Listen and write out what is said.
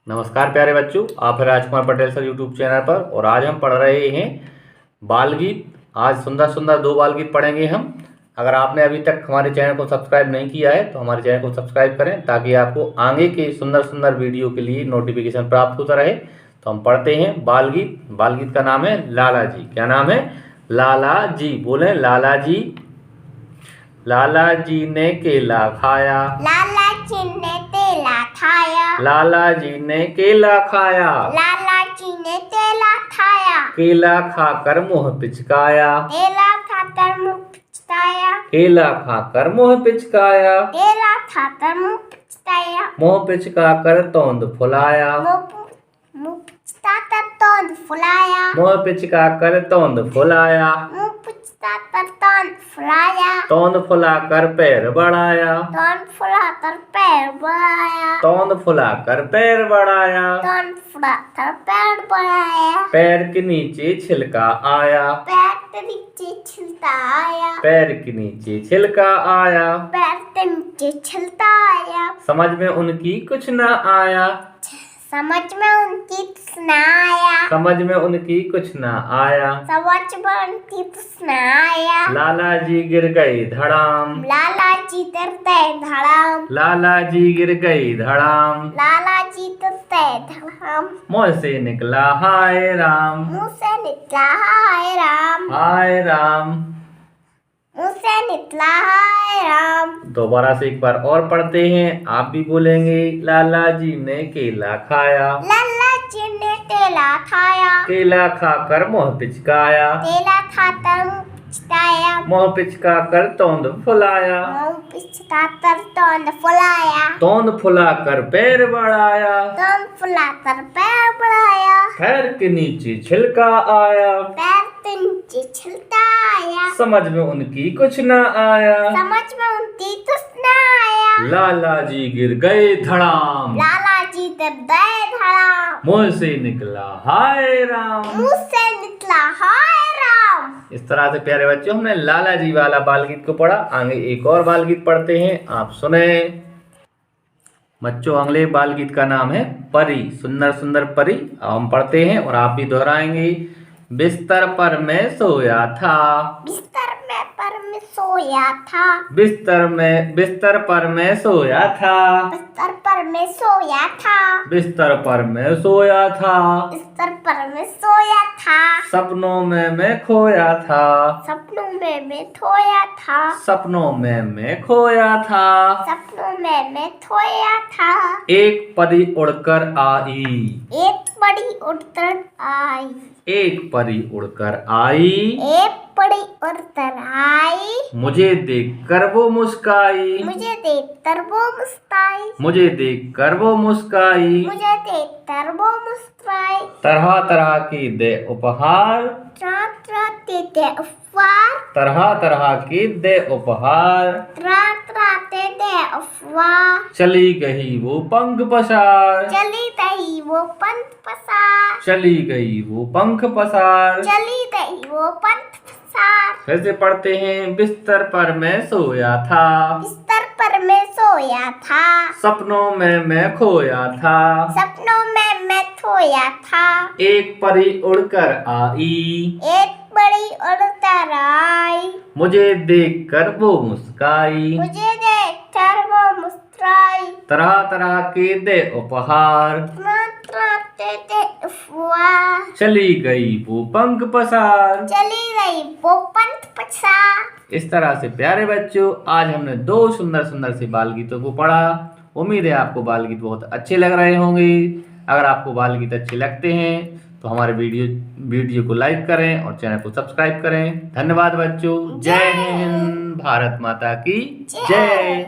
नमस्कार प्यारे बच्चों, आप हैं Rajkumar Patel sir YouTube channel पर। और आज हम पढ़ रहे हैं बाल गीत। आज सुंदर सुंदर 2 बाल गीत पढ़ेंगे हम। अगर आपने अभी तक हमारे चैनल को सब्सक्राइब नहीं किया है तो हमारे चैनल को सब्सक्राइब करें ताकि आपको आगे के सुंदर सुंदर वीडियो के लिए नोटिफिकेशन प्राप्त होता रहे। तो हम पढ़ते हैं बाल गीत। बाल गीत का नाम है लाला जी। क्या नाम है? लाला जी। बोले लाला जी। लाला जी ने केला खाया, लाला जी ने केला खाया, लाला जी ने केला खाया, लाला जी ने केला खाया, केला खाकर मुंह पिचकाया, केला खाकर मुंह पिचकाया, केला खाकर मुंह पिचकाया, केला खाकर मुंह पिचकाया, मुंह पिचकाकर तोंद फुलाया, मुंह पिचकाकर तोंद फुलाया, मुंह पिचकाकर तोंद फुलाया, मुंह पिचकाकर तोंद फुलाया, तोंद फुलाकर पैर बढ़ाया, तोंद फुलाकर पैर बढ़ाया, तोंद फुलाकर पैर बढ़ाया, तोंद फुलाकर पैर बढ़ाया, पैर के नीचे छिलका आया, पैर के नीचे छिलका आया, पैर के नीचे छिलका आया, पैर के नीचे छिलका आया, समझ में उनकी कुछ न आया, समझ में उनकी कुछ न आया, समझ में उनकी कुछ न आया, समझ में उनकी कुछ न आया, लाला जी गिर गई धड़ाम, लाला जी डरते धड़ाम, लाला जी गिर गई धड़ाम, लाला जी डरते धड़ाम, मुंह से निकला हाय राम, मुंह से निकला हाय राम, हाय राम। मुंह से निकला हाय राम। दोबारा से एक बार और पढ़ते हैं। आप भी बोलेंगे लाला जी ने केला खाया, लाला जी ने केला खाया, केला खाकर मुंह पिचकाया, केला खाकर मुंह पिचकाया, मुंह पिचकाकर तोंद फुलाया, मुंह पिचकाकर तोंद फुलाया, तोंद फुलाकर पैर बढ़ाया, तोंद फुलाकर पैर बढ़ाया, पैर के नीचे छिलका आया, पैर के नीचे छिलका आया, समझ में उनकी कुछ न आया, समझ में उनकी कुछ न आया, लाला जी गिर गए धड़ाम, लाला जी डरते धड़ाम, मुंह से निकला हाय राम। मुंह से निकला हाय राम। इस तरह से प्यारे बच्चों हमने लाला जी वाला बाल गीत को पढ़ा। आगे एक और बाल गीत पढ़ते हैं, आप सुने बच्चों। अगले बाल गीत का नाम है परी, सुंदर सुंदर परी। अब हम पढ़ते हैं और आप भी दोहराएंगे। बिस्तर पर मैं सोया था, बिस्तर पर मैं सोया था, बिस्तर पर मैं सोया था, बिस्तर पर मैं सोया था, बिस्तर पर मैं सोया था, बिस्तर पर मैं सोया था, सपनों में मैं खोया था, सपनों में मैं खोया था, सपनों में मैं खोया था, सपनों में मैं खोया था, एक परी उड़कर आई, एक बड़ी उड़कर आई, एक परी उड़कर आई, एक बड़ी उड़कर आई, मुझे देखकर वो मुस्काई, मुझे देखकर वो मुस्काई, मुझे देखकर वो मुस्काई, मुझे देखकर वो मुस्कुराई, तरह तरह की दे उपहार, रात रात दे अफवार, तरह तरह की दे उपहार, रात रात दे अफवार, चली गई वो पंख पसार, चली गई वो पंथ पसार, चली गई वो पंख पसार। चली गई वो पंथ पसार। फिर से पढ़ते हैं। बिस्तर पर मैं सोया था, बिस्तर पर मैं सोया था, सपनों में मैं खोया था, सपनों में मैं खोया था, एक परी उड़कर आई, एक बड़ी उड़कर आई, मुझे देखकर वो मुस्काई, मुझे देखकर वो मुस्कुराई, तरह तरह के दे उपहार, रात रात दे अफवार, चली गई वो पंख पसार। चली गई वो पंथ पसार। इस तरह से प्यारे बच्चों आज हमने 2 सुंदर सुंदर से बाल गीतों को पढ़ा। उम्मीद है आपको बाल गीत बहुत अच्छे लग रहे होंगे। अगर आपको बाल गीत अच्छे लगते हैं तो हमारे वीडियो को लाइक करें और चैनल को सब्सक्राइब करें। धन्यवाद बच्चों। जय हिंद। भारत माता की जय।